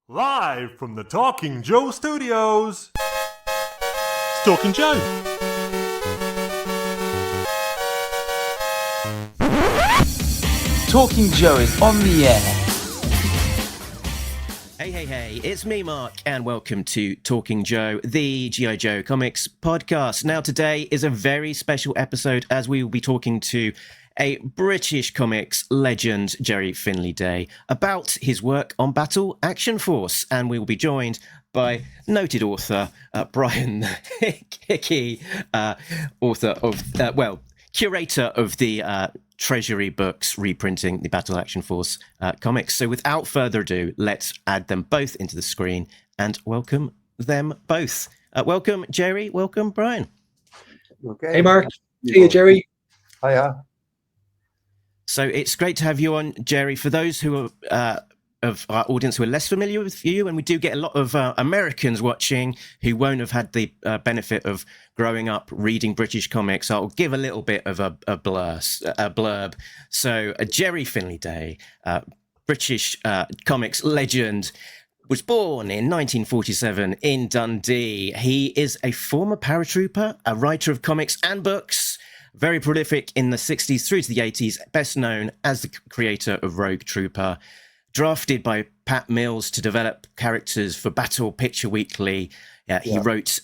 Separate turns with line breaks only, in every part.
Live from the Talking Joe studios, it's Talking Joe.
Talking Joe is on the air.
Hey, it's me, Mark, and welcome to Talking Joe, the G.I. Joe comics podcast. Now, today is a very special episode as we will be talking to a British comics legend, Gerry Finley-Day, about his work on Battle Action Foirce, and we will be joined by noted author Brian Hickey, author of, curator of the Treasury books reprinting the Battle Action Foirce comics. So without further ado, let's add them both into the screen and welcome them both. Welcome, Gerry. Welcome, Brian.
Okay.
Hey, Mark. See you, Gerry.
Hiya.
So it's great to have you on, Gerry. For those who are of our audience who are less familiar with you, and we do get a lot of Americans watching who won't have had the benefit of growing up reading British comics, I'll give a little bit of a blurb. So Gerry Finley-Day, British comics legend, was born in 1947 in Dundee. He is a former paratrooper, a writer of comics and books, very prolific in the 60s through to the 80s, best known as the creator of Rogue Trooper. Drafted by Pat Mills to develop characters for Battle Picture Weekly, he wrote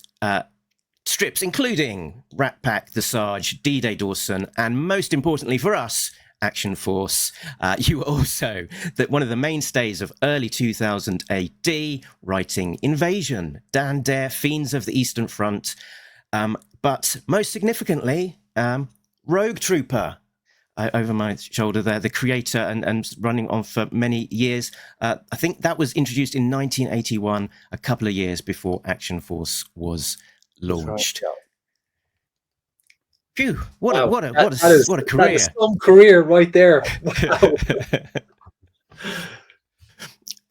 strips including Rat Pack, The Sarge, D-Day Dawson, and most importantly for us, Action Foirce. You were also one of the mainstays of early 2000 AD, writing Invasion, Dundee, Fiends of the Eastern Front, but most significantly, Rogue Trooper. Over my shoulder there, the creator and running on for many years. I think that was introduced in 1981, a couple of years before Action Foirce was launched.
Right,
Phew! What a career!
That is some career right there.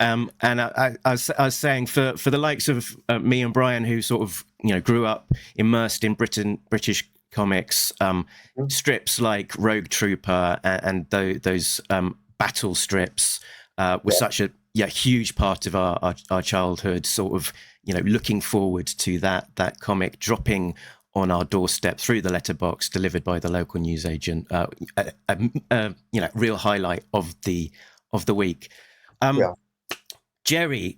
And I was saying for the likes of me and Brian, who sort of grew up immersed in British comics, strips like Rogue Trooper and those battle strips were such a huge part of our childhood. Sort of looking forward to that comic dropping on our doorstep through the letterbox, delivered by the local newsagent. Real highlight of the week. Gerry,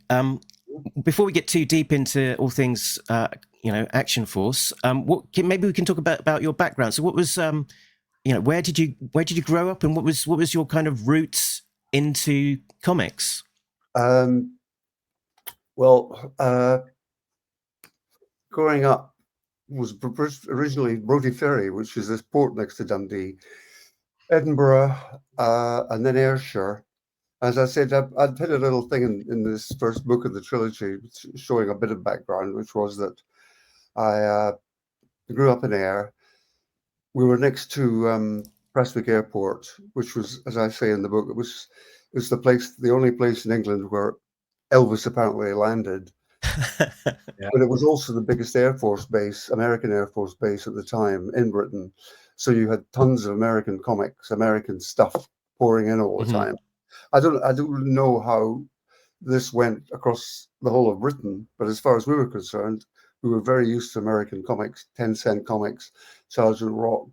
before we get too deep into all things Action Foirce, maybe we can talk about your background. So what was where did you grow up, and what was your kind of roots into comics?
Growing up was originally Brodie Ferry, which is this port next to Dundee, Edinburgh, and then Ayrshire. As I said, I'd put a little thing in this first book of the trilogy showing a bit of background, which was that I grew up in Ayr. We were next to Prestwick Airport, which was, as I say in the book, it was the only place in England where Elvis apparently landed. But it was also the biggest Air Force base, American Air Force base at the time in Britain. So you had tons of American comics, American stuff pouring in all the time. I don't really know how this went across the whole of Britain, but as far as we were concerned, we were very used to American comics, 10-cent comics, Sergeant Rock,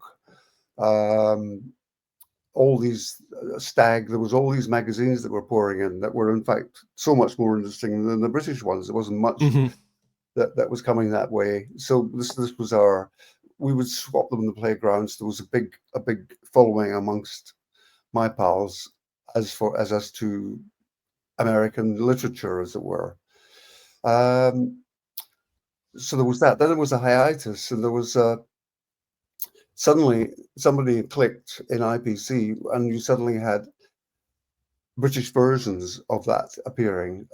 all these Stag. There was all these magazines that were pouring in that were in fact so much more interesting than the British ones. There wasn't much that was coming that way. So this was we would swap them in the playgrounds. There was a big following amongst my pals as to American literature, as it were. So there was that. Then there was a hiatus, and there was suddenly somebody clicked in IPC, and you suddenly had British versions of that appearing.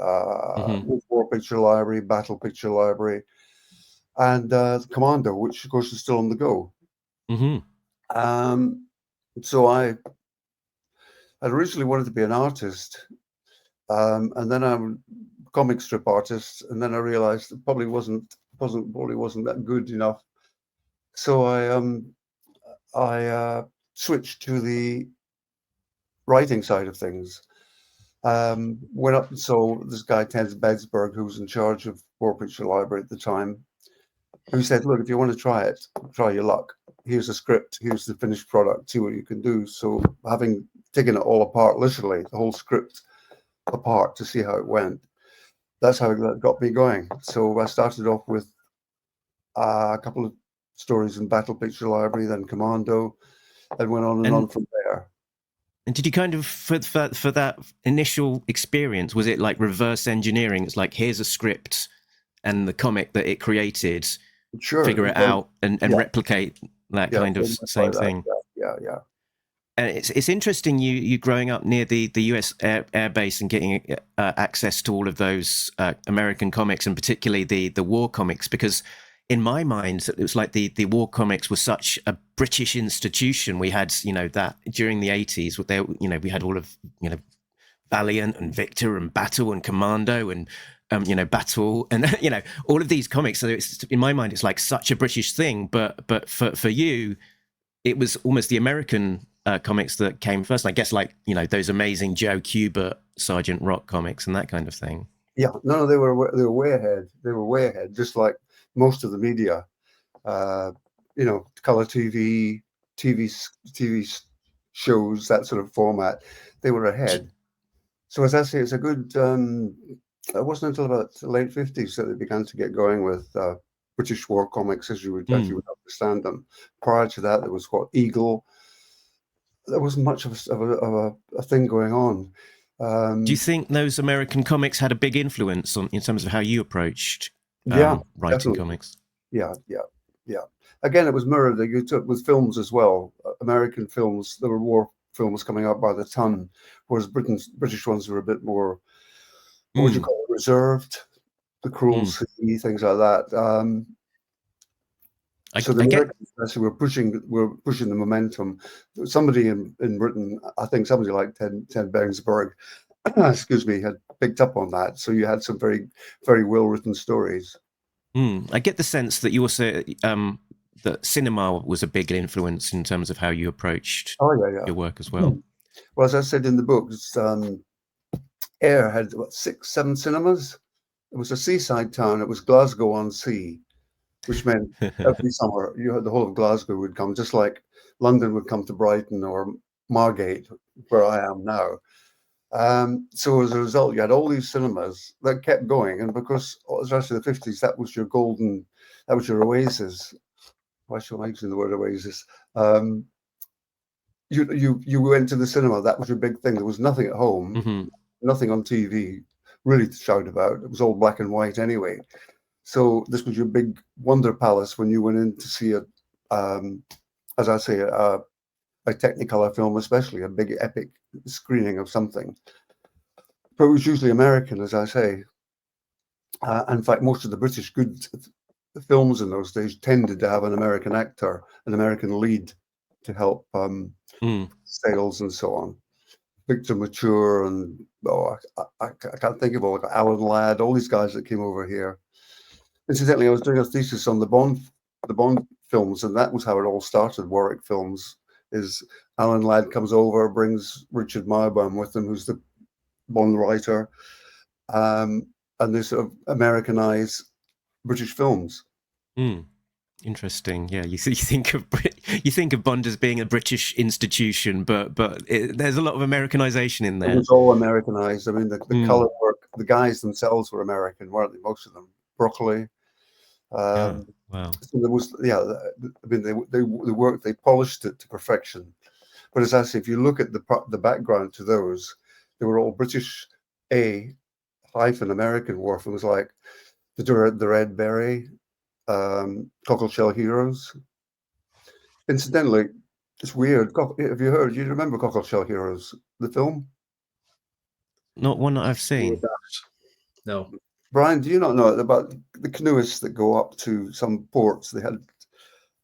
War Picture Library, Battle Picture Library, and Commando, which of course is still on the go. So I originally wanted to be an artist, and then I'm a comic strip artist, and then I realized it probably wasn't that good enough. So I switched to the writing side of things, Went up and saw this guy, Ted Bedsburg, who was in charge of War Picture Library at the time. And he said, look, if you want to try it, try your luck. Here's a script. Here's the finished product. See what you can do. So having taken it all apart, literally, the whole script apart to see how it went, that's how it got me going. So I started off with a couple of stories in Battle Picture Library, then Commando, and went on and on from there.
And did you kind of, for that initial experience, was it like reverse engineering? It's like, here's a script and the comic that it created, figure it out and replicate that kind of same thing.
Yeah.
And it's interesting you growing up near the US Air Base and getting access to all of those American comics, and particularly the war comics, because in my mind, it was like the war comics were such a British institution. We had, that during the 80s, we had all of, Valiant and Victor and Battle and Commando and, Battle and, all of these comics. So it's, in my mind, it's like such a British thing. But for you, it was almost the American comics that came first. I guess those amazing Joe Kubert, Sergeant Rock comics and that kind of thing.
Yeah, no, they were way ahead. They were way ahead, just like most of the media, color TV shows, that sort of format, they were ahead. So as I say, it's a good, it wasn't until about the late 50s that they began to get going with British war comics as you would understand them. Prior to that, there was Eagle. There wasn't much of a thing going on.
Do you think those American comics had a big influence in terms of how you approached writing
definitely.
comics?
Yeah. Again, it was mirrored. You took with films as well. American films, there were war films coming out by the ton, whereas British ones were a bit more, what would you call it, reserved, the cruel sea, things like that. So the Americans were pushing the momentum. Somebody in Britain, I think somebody like Ted Bengsburg, excuse me, had picked up on that. So you had some very, very well written stories.
I get the sense that you also that cinema was a big influence in terms of how you approached your work as well.
Well, as I said in the books, Ayr had 6-7 cinemas. It was a seaside town. It was Glasgow on Sea, which meant every summer the whole of Glasgow would come, just like London would come to Brighton or Margate, where I am now. So as a result, you had all these cinemas that kept going, and because especially the 50s, that was your oasis. Why should I mention the word oasis? You went to the cinema. That was your big thing. There was nothing at home, nothing on TV really to shout about. It was all black and white anyway. So this was your big wonder palace when you went in to see as I say, a Technicolor film, especially a big epic screening of something. But it was usually American, as I say. In fact, most of the British good films in those days tended to have an American actor, an American lead to help sales and so on. Victor Mature and I can't think of all, Alan Ladd, all these guys that came over here. Incidentally, I was doing a thesis on the Bond films, and that was how it all started. Warwick Films is Alan Ladd comes over, brings Richard Meyerbaum with him, who's the Bond writer, and they sort of Americanize British films.
Interesting. Yeah, you think of Bond as being a British institution, but there's a lot of Americanization in there.
It was all Americanized. I mean, the color work, the guys themselves were American, weren't they? Most of them. Broccoli.
Wow.
So there was, I mean, they polished it to perfection. But as I say, if you look at the background to those, they were all British American war films, like the Red Berry, Cockleshell Heroes. Incidentally, it's weird. Have you heard? You remember Cockleshell Heroes, the film?
Not one that I've seen.
No.
Brian, do you not know about the canoeists that go up to some ports? They had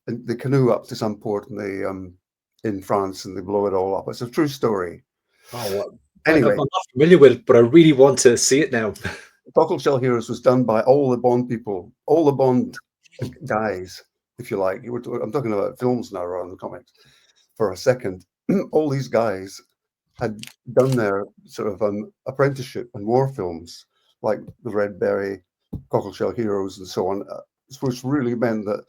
the canoe up to some port in France, and they blow it all up. It's a true story.
Oh, well,
anyway,
I'm not familiar with it, but I really want to see it now.
Cockleshell Heroes was done by all the Bond people, all the Bond guys, if you like. I'm talking about films now rather than comics for a second. All these guys had done their sort of apprenticeship in war films, like the Red Berry, Cockleshell Heroes, and so on, which really meant that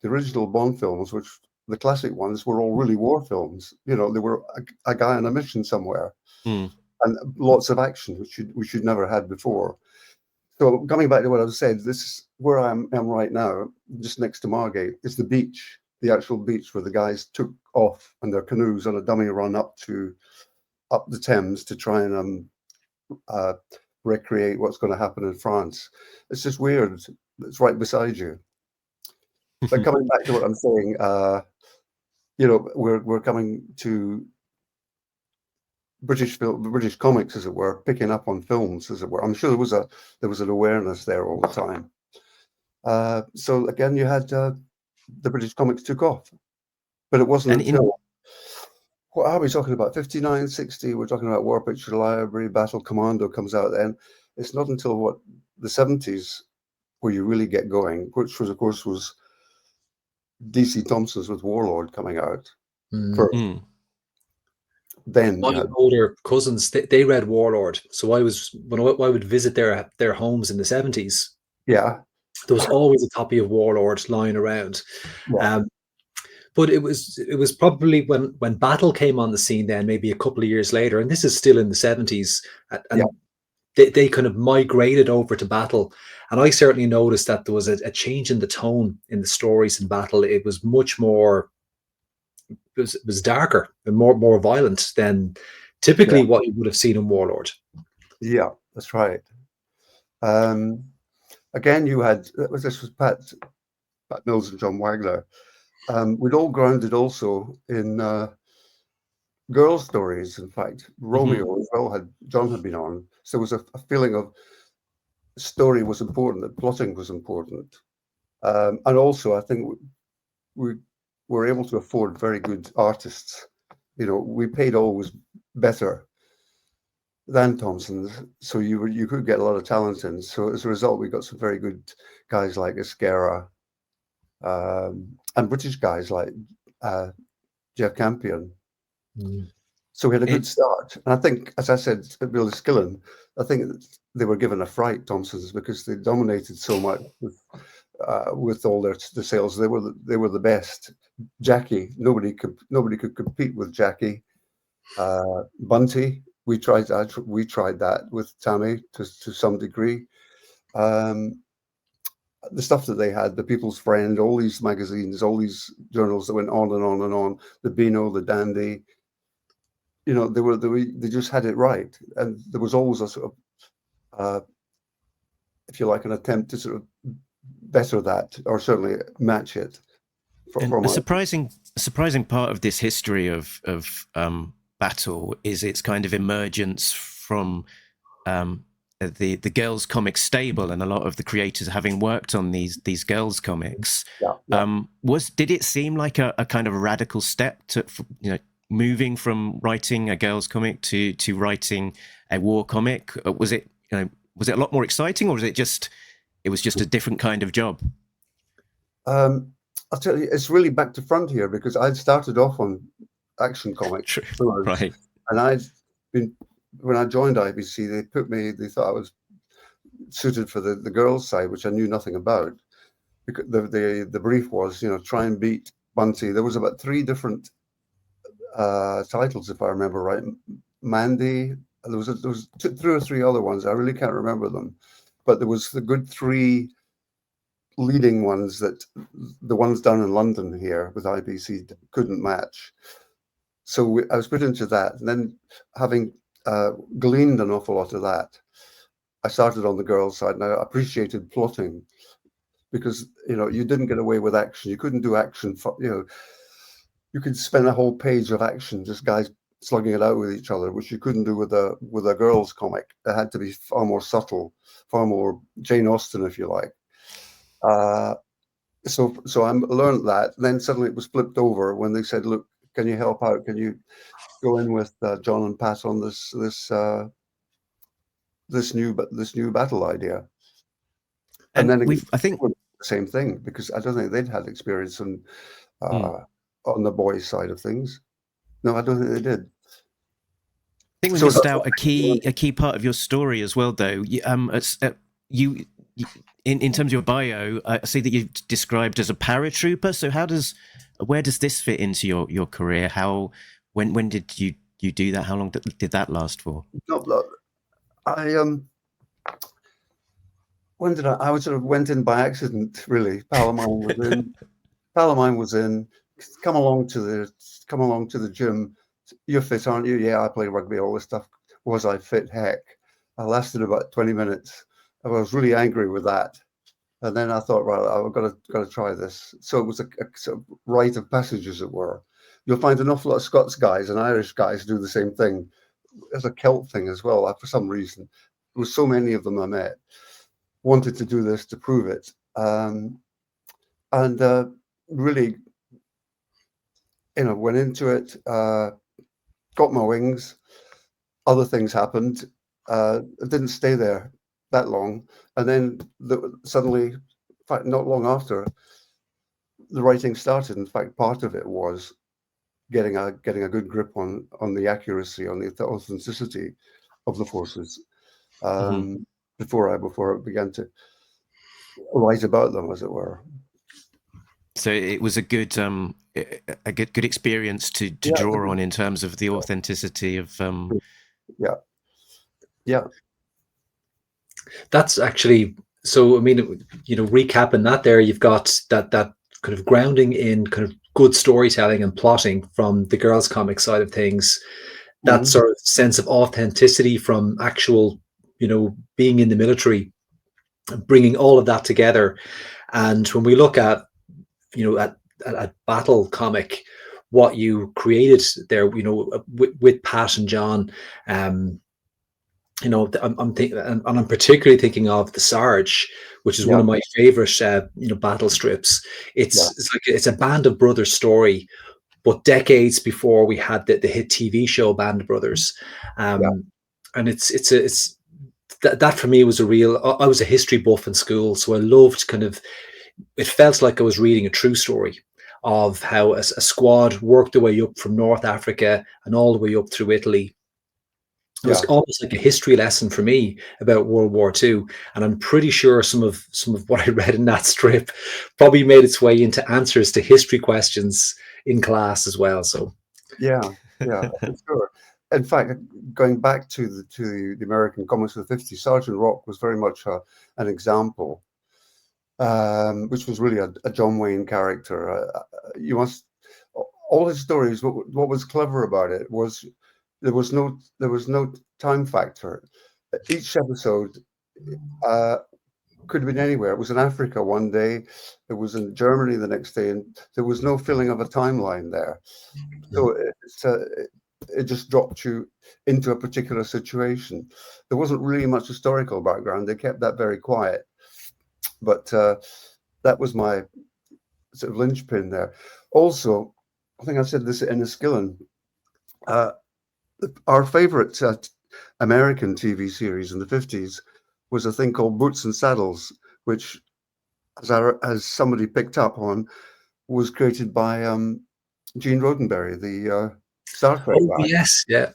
the original Bond films, which the classic ones, were all really war films. You know, they were a guy on a mission somewhere, and lots of action, which you'd never had before. So coming back to what I've said, this is where I am right now, just next to Margate, is the beach, the actual beach where the guys took off in their canoes on a dummy run up the Thames to try and recreate what's going to happen in France. It's just weird. It's right beside you. But coming back to what I'm saying, you know, we're coming to British comics, as it were, picking up on films, as it were. I'm sure there was an awareness there all the time. So again, you had the British comics took off, but it wasn't until what are we talking about? 59, 60. We're talking about War Picture Library, Battle Commando comes out then. It's not until what the 70s where you really get going, which was of course was DC Thompson's with Warlord coming out first. Then
my older cousins, they read Warlord, so I would visit their homes in the 70s.
Yeah,
there was always a copy of Warlord lying around.
yeah.
But it was probably when Battle came on the scene, then maybe a couple of years later, and this is still in the 70s, and they kind of migrated over to Battle, and I certainly noticed that there was a change in the tone in the stories in Battle. It was much more. It was darker and more violent than typically what you would have seen in Warlord.
Yeah, that's right. Again, you had this was Pat Mills and John Wagner. We'd all grounded also in girl stories. In fact, Romeo as well John had been on, so there was a feeling of story was important, that plotting was important, and also I think we were able to afford very good artists. You know, we paid always better than Thompson's, so you could get a lot of talent in. So as a result, we got some very good guys like Esquerra, and British guys like Jeff Campion. So we had a good start. And I think, as I said, at Bill Skillen, I think they were given a fright, Thompson's, because they dominated so much with all the sales. They were the best. Jackie, nobody could compete with Jackie. Bunty, we tried that with Tammy to some degree. The stuff that they had, the People's Friend, all these magazines, all these journals that went on and on and on, the Beano, the Dundee, you know, they just had it right. And there was always a sort of, if you like, an attempt to sort of better that, or certainly match it.
A surprising part of this history of Battle is its kind of emergence from the girls' comic stable, and a lot of the creators having worked on these girls' comics. Did it seem like a kind of radical step to, you know, moving from writing a girls' comic to writing a war comic? Was it a lot more exciting, or was it just a different kind of job?
I'll tell you, it's really back to front here, because I'd started off on Action Comics,
right?
And when I joined IBC, they thought I was suited for the girls' side, which I knew nothing about. Because the brief was, you know, try and beat Bunty. There was about 3 different titles, if I remember right. Mandy. There was 2 or 3 other ones. I really can't remember them, but there was the good 3 leading ones that the ones down in London here with IBC couldn't match. So I was put into that, and then having gleaned an awful lot of that, I started on the girls' side, and I appreciated plotting, because, you know, you didn't get away with action. You couldn't do action. You know, you could spend a whole page of action, just guys slugging it out with each other, which you couldn't do with a girls' comic. It had to be far more subtle, far more Jane Austen, if you like. So I learned that. And then suddenly it was flipped over when they said, "Look, can you help out? Can you go in with John and Pat on this new battle idea?" And then I think the same thing, because I don't think they'd had experience on the boys' side of things. No, I don't think they did.
think we
So-
missed out a key part of your story as well, though. You in terms of your bio, I see that you've described as a paratrooper. So where does this fit into your career? When did you do that? How long did that last for?
No, look, when did I sort of went in by accident, really. Palomine was in. Come along to the gym. You're fit, aren't you? Yeah, I play rugby, all this stuff. Was I fit? Heck. I lasted about 20 minutes. I was really angry with that. And then I thought, right, I've got to try this. So it was a sort of rite of passage, as it were. You'll find an awful lot of Scots guys and Irish guys do the same thing. As a Celt thing as well, for some reason. There were so many of them I met. Wanted to do this to prove it. And really, went into it, got my wings. Other things happened. It didn't stay there that long. And then suddenly, in fact, not long after, the writing started. In fact, part of it was getting a good grip on the accuracy, on the authenticity of the forces before I began to write about them, as it were.
So it was a good experience to draw on in terms of the authenticity of.
Yeah.
That's actually so. I mean, recapping that there, you've got that kind of grounding in kind of good storytelling and plotting from the girls' comic side of things. That sort of sense of authenticity from actual, being in the military, bringing all of that together. And when we look at, at Battle comic, what you created there, with Pat and John, I'm particularly thinking of the Sarge, which is one of my favorite, battle strips. It's a Band of Brothers story, but decades before we had the hit TV show Band of Brothers, and it's that for me was a real. I was a history buff in school, so I loved it felt like I was reading a true story of how a squad worked their way up from North Africa and all the way up through Italy. It was almost like a history lesson for me about World War II, and I'm pretty sure some of what I read in that strip probably made its way into answers to history questions in class as well. So,
yeah, for sure. In fact, going back to the American comics of the 50s, Sergeant Rock was very much an example, which was really a John Wayne character. All his stories. What was clever about it was. There was no time factor. Each episode could have been anywhere. It was in Africa one day, it was in Germany the next day, and there was no filling of a timeline there. So it just dropped you into a particular situation. There wasn't really much historical background. They kept that very quiet. But that was my sort of linchpin there. Also, I think I said this in Enniskillen. Our favorite American TV series in the 50s was a thing called Boots and Saddles, which, as somebody picked up on, was created by Gene Roddenberry, the Star Trek guy.
Yes, yeah.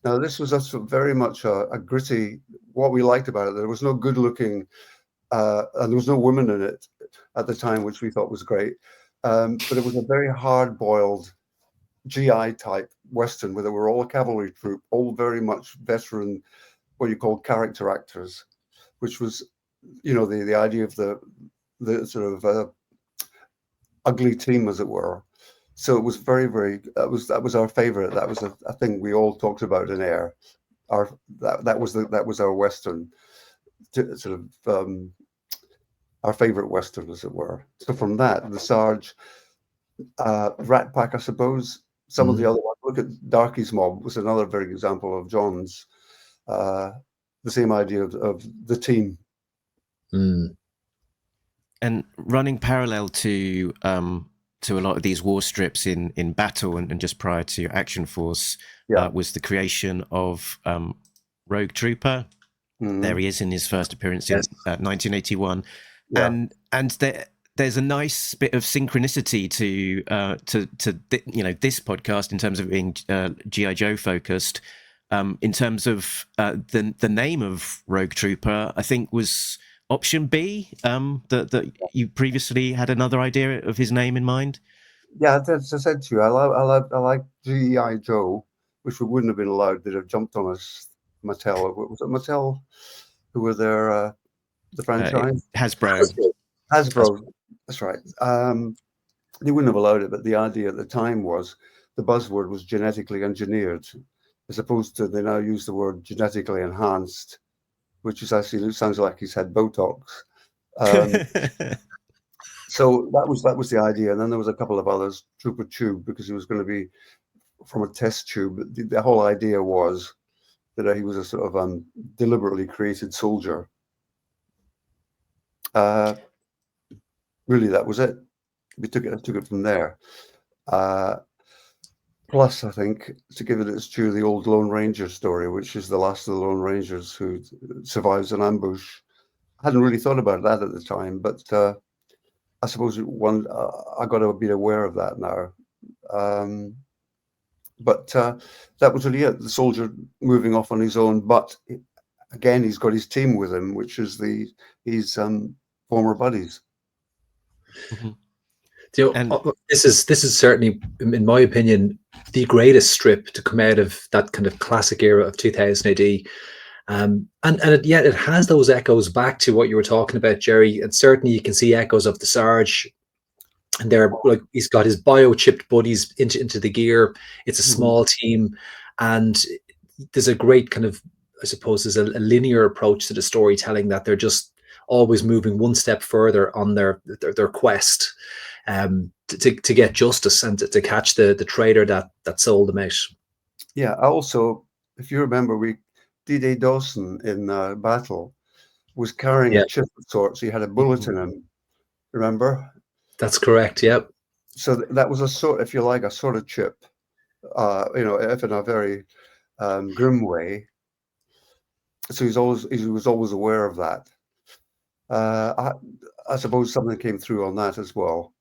Now, this was very much a gritty. What we liked about it, there was no good-looking, and there was no women in it at the time, which we thought was great. But it was a very hard-boiled GI type Western where they were all a cavalry troop, all very much veteran, what you call character actors, which was, the idea of the sort of ugly team, as it were. So it was very, very. That was our favorite. That was a thing we all talked about in air. That was our Western, sort of our favorite Western, as it were. So from that, the Sarge, Rat Pack, I suppose. Some of the other ones. Look at Darky's Mob was another very good example of John's. The same idea of the team.
And running parallel to a lot of these war strips in Battle and just prior to Action Foirce was the creation of Rogue Trooper. There he is in his first appearance in 1981, and there's a nice bit of synchronicity to this podcast in terms of being G.I. Joe focused. in terms of the name of Rogue Trooper, I think was option B. That you previously had another idea of his name in mind.
Yeah, as I said to you, I like GI Joe, which we wouldn't have been allowed. They'd have jumped on us. Mattel, was it Mattel who were there? The franchise
Hasbro.
Hasbro. That's right. They wouldn't have allowed it, but the idea at the time was the buzzword was genetically engineered, as opposed to they now use the word genetically enhanced, which is actually sounds like he's had Botox. So that was the idea, and then there was a couple of others. Trooper Tube, because he was going to be from a test tube. The whole idea was that he was a sort of deliberately created soldier. Really, that was it. We took it from there. Plus, I think, to give it its due, the old Lone Ranger story, which is the last of the Lone Rangers who survives an ambush. I hadn't really thought about that at the time, but I suppose I got to be aware of that now. But that was really it, the soldier moving off on his own. But again, he's got his team with him, which is his former buddies.
Mm-hmm.
This is certainly, in my opinion, the greatest strip to come out of that kind of classic era of 2000 AD. And yet it has those echoes back to what you were talking about, Gerry. And certainly you can see echoes of the Sarge. And they're like, he's got his bio-chipped buddies into the gear. It's a small team, and there's a great kind of, I suppose, there's a linear approach to the storytelling, that they're just always moving one step further on their quest to get justice and to catch the traitor that sold them out.
Yeah. Also, if you remember, D.Day Dawson in battle was carrying a chip of sorts. He had a bullet in him. Remember?
That's correct. Yep.
So that was a sort, if you like, a sort of chip. If in a very grim way. So he was always aware of that. I suppose something came through on that as well.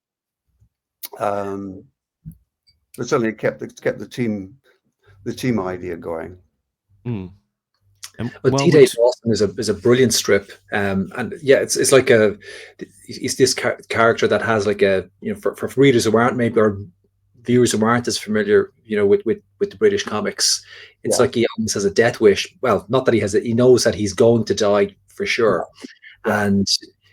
But certainly it kept the team idea going.
Mm.
Well, D-Day Dawson is a brilliant strip, and yeah, it's like he's this character that has like a, for readers who aren't maybe, or viewers who aren't as familiar, with the British comics, it's like he almost has a death wish. Well, not that he has it; he knows that he's going to die for sure, and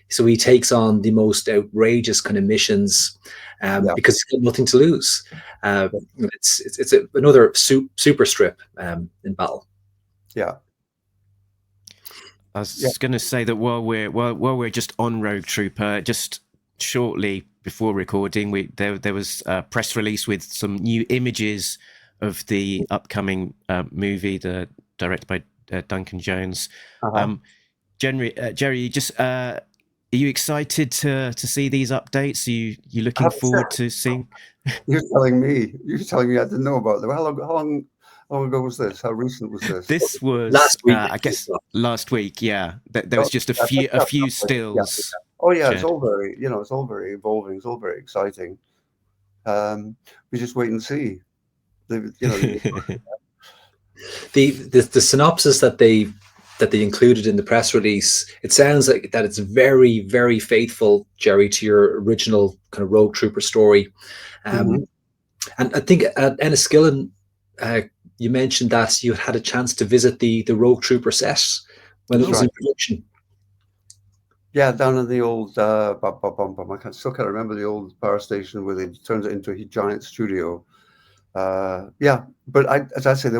so he takes on the most outrageous kind of missions because he's got nothing to lose. It's another super strip in battle. Yeah.
I was going to say that while we're just on Rogue Trooper, just shortly before recording, there was a press release with some new images of the upcoming movie, directed by Duncan Jones. Gerry, are you excited to see these updates? Are you looking forward to seeing?
You're telling me I didn't know about them. How long ago was this? How recent was this?
This was
last week.
I guess last week. Yeah, there was just a few stills.
Yeah. Oh yeah, it's all very evolving. It's all very exciting. We just wait and see.
The synopsis that they included in the press release, it sounds like that it's very, very faithful, Gerry, to your original kind of Rogue Trooper story. And I think Enniskillen, you mentioned that you had a chance to visit the Rogue Trooper set when it was in production.
Yeah, down in the old, I still can't remember the old power station where they turned it into a giant studio. But as I say,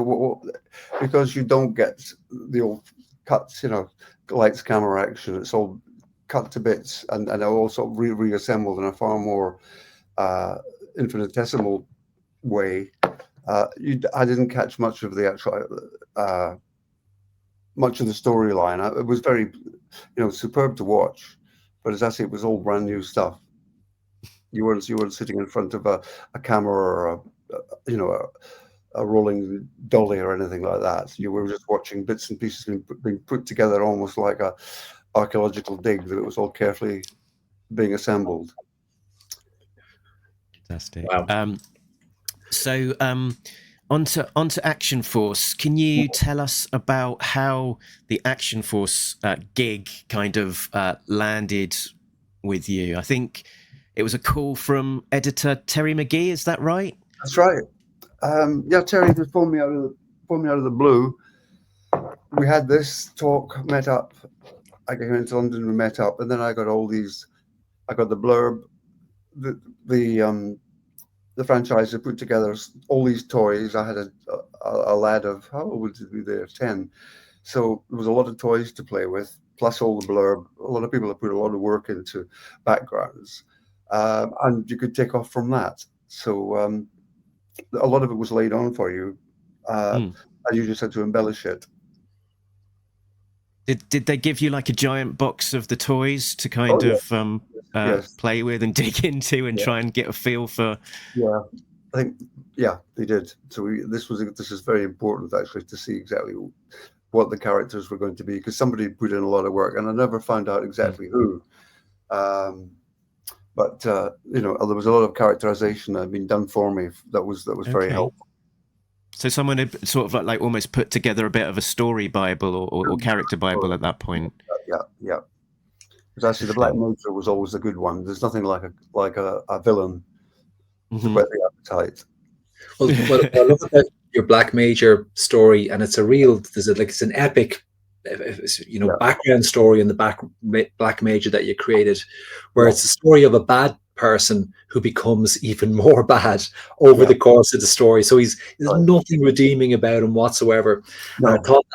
because you don't get the old cuts, lights, camera, action. It's all cut to bits and also reassembled in a far more infinitesimal way. I didn't catch much of the actual, much of the storyline. It was very, superb to watch, but as I say, it was all brand new stuff. You weren't sitting in front of a camera or a rolling dolly or anything like that. You were just watching bits and pieces being put together, almost like a archaeological dig, that it was all carefully being assembled.
Fantastic.
Wow.
So onto Action Foirce. Can you tell us about how the Action Foirce gig kind of landed with you? I think it was a call from editor Terry McGee. Is that right?
That's right. Terry just phoned me out of the blue. We had this talk, met up. I came into London, we met up, and then I got all these. I got the blurb, the franchise had put together all these toys. I had a lad of, how old would be there, 10. So there was a lot of toys to play with, plus all the blurb. A lot of people have put a lot of work into backgrounds, and you could take off from that. So a lot of it was laid on for you, and you just had to embellish it.
Did they give you like a giant box of the toys to kind of
Yes.
play with and dig into and try and get a feel for?
Yeah, I think they did. So this is very important actually to see exactly what the characters were going to be, because somebody put in a lot of work, and I never found out exactly who. But there was a lot of characterization that had been done for me. That was very helpful.
So someone had sort of like almost put together a bit of a story Bible or character Bible at that point.
Yeah. Because actually, the Black Major was always a good one. There's nothing like a villain to whet the appetite.
Well, I love about your Black Major story, and it's it's an epic, background story in the Black Major that you created, where it's the story of a bad person who becomes even more bad over the course of the story. So there's nothing redeeming about him whatsoever. No. And I thought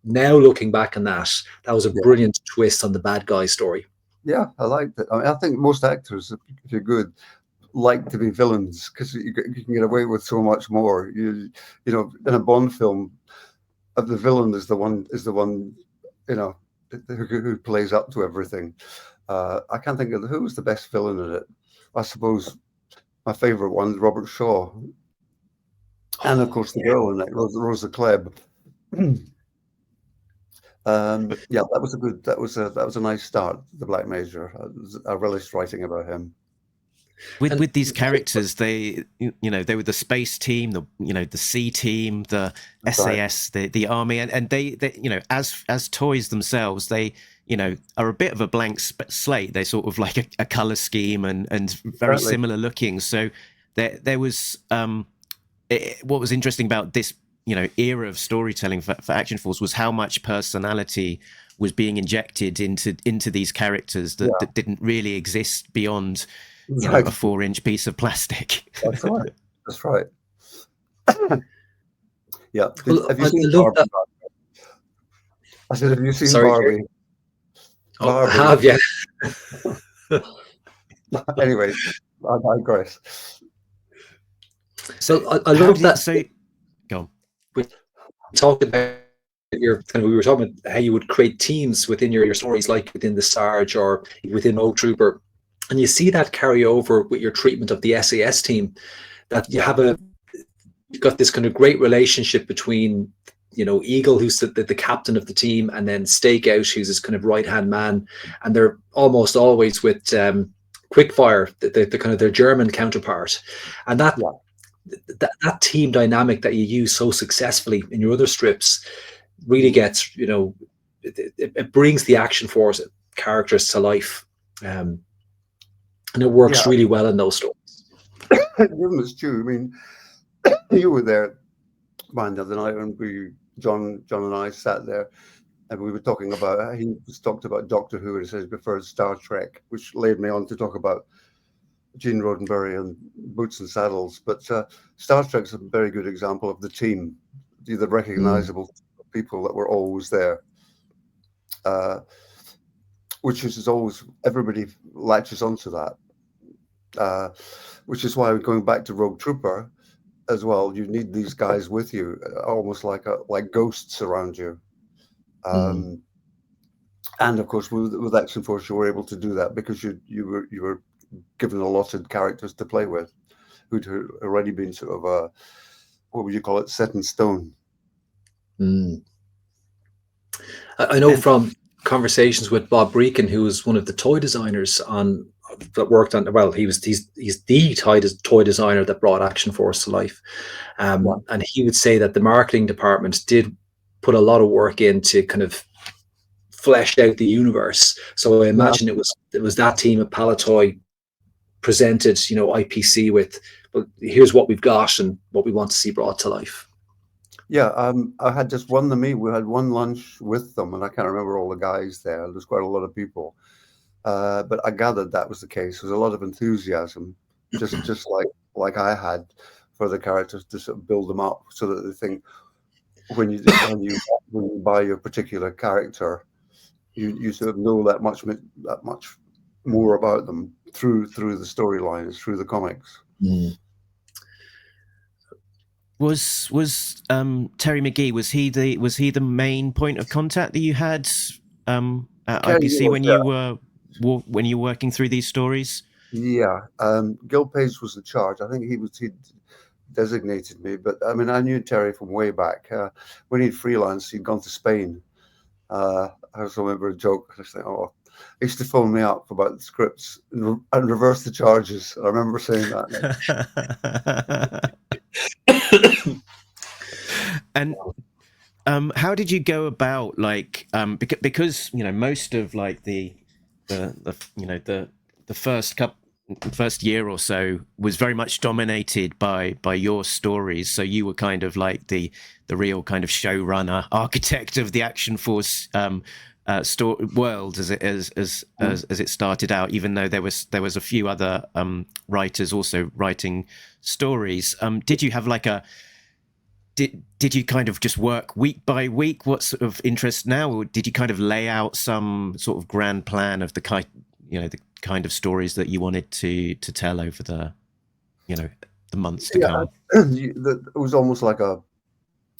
now looking back on that was a brilliant twist on the bad guy story. Yeah,
I liked it. I mean, I think most actors, if you're good, like to be villains, because you can get away with so much more. In a Bond film, the villain is the one who plays up to everything. I can't think of who was the best villain in it. I suppose my favorite one is Robert Shaw, and of course the girl in it, Rosa Klebb. That was a nice start. The Black Major. I relished writing about him.
With these characters, they were the space team, the sea team, the SAS, the army, and they as toys themselves, they are a bit of a blank slate. They're sort of like a color scheme and very similar looking. So there was what was interesting about this era of storytelling for Action Foirce was how much personality was being injected into these characters that didn't really exist beyond a 4-inch piece of plastic.
That's right. Yeah. Have you seen Barbie? I said, have you seen Barbie?
I have, yeah.
Anyway, I digress.
So I love that.
So, go on.
We talked about we were talking about how you would create teams within your stories, like within the Sarge or within Old Trooper, and you see that carry over with your treatment of the SAS team. That you've got this kind of great relationship between Eagle, who's the captain of the team, and then Stakeout, who's this kind of right-hand man, and they're almost always with Quickfire, the kind of their German counterpart, and that team dynamic that you use so successfully in your other strips really gets, it brings the Action Foirce characters to life, and it works really well in those stories.
It's true. I mean, you were there, Brian, the other night when John and I sat there, and we were talking about. He talked about Doctor Who, and he says he prefers Star Trek, which led me on to talk about Gene Roddenberry and Boots and Saddles. But Star Trek's a very good example of the team, the recognizable people that were always there, which is always, everybody latches onto that, which is why going back to Rogue Trooper as well, you need these guys with you, almost like ghosts around you. And of course, with Action Foirce, you were able to do that because you were given allotted characters to play with, who'd already been sort of what would you call it, set in stone.
I know from conversations with Bob Breakin, who was one of the toy designers on that worked on. Well, he's the toy designer that brought Action Foirce to life, and he would say that the marketing department did put a lot of work into kind of fleshed out the universe. So I imagine it was that team at Palatoy presented, IPC with, well, here's what we've got and what we want to see brought to life.
Yeah, I had just won the meet. We had one lunch with them, and I can't remember all the guys there. There's quite a lot of people, but I gathered that was the case. There's a lot of enthusiasm, just like I had for the characters, to sort of build them up so that they think when you buy your particular character, you sort of know that much more about them through the storylines, through the comics.
Mm.
Was Terry McGee, was he the main point of contact that you had at IPC when you were working through these stories?
Yeah, Gil Page was in charge. I think he designated me, but I mean, I knew Terry from way back. When he'd freelanced, he'd gone to Spain. I also remember a joke. I was like, he used to phone me up about the scripts and reverse the charges. I remember saying that.
And how did you go about, like, because most of like the first year or so was very much dominated by your stories, so you were kind of like the real kind of showrunner, architect of the Action Foirce world as it started out, even though there was a few other writers also writing stories. Did you have like did you kind of just work week by week? What sort of interest now, or did you kind of lay out some sort of grand plan of the kind of stories that you wanted to tell over the months to come?
It was almost like a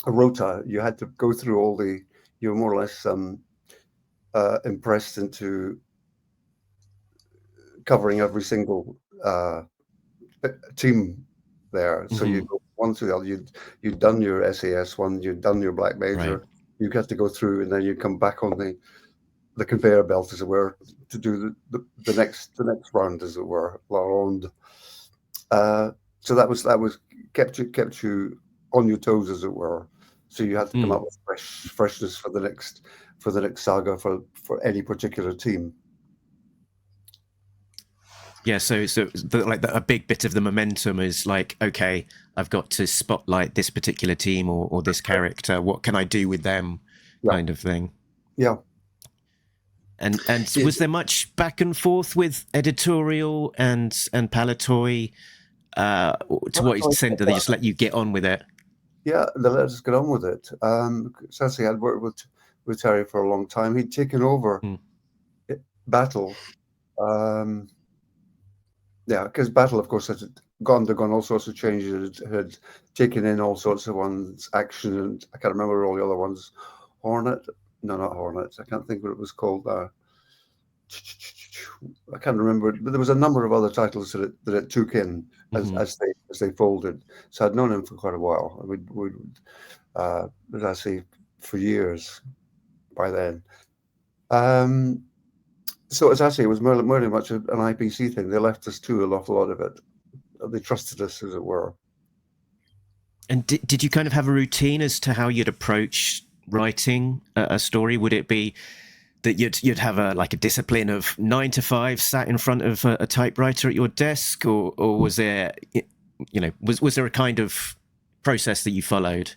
rota. You had to go through all the. You were more or less impressed into covering every single team there. So you go one through the other. You'd done your SAS one. You'd done your Black Major.
Right.
You got to go through, and then you come back on the conveyor belt, as it were, to do the next round, as it were, la ronde. So that was kept you on your toes, as it were. So you had to come up with freshness for the next saga for any particular team.
Yeah, so a big bit of the momentum is like, okay, I've got to spotlight this particular team or this character. What can I do with them, kind of thing.
Yeah.
And was there much back and forth with editorial and Palatoy? To what extent do they just let you get on with it?
Yeah, they let us get on with it. Sassy had worked with Terry for a long time. He'd taken over Battle. Because Battle, of course, had undergone all sorts of changes. It had taken in all sorts of ones, Action, and I can't remember all the other ones. Hornet? No, not Hornet. I can't think what it was called. I can't remember, but there was a number of other titles that it took in as they folded. So I'd known him for quite a while. As I say, for years by then. So as I say, it was more much an IPC thing. They left us to an awful lot of it. They trusted us, as it were.
And did you kind of have a routine as to how you'd approach writing a story? Would it be that you'd have a discipline of 9 to 5 sat in front of a typewriter at your desk, or was there was there a kind of process that you followed?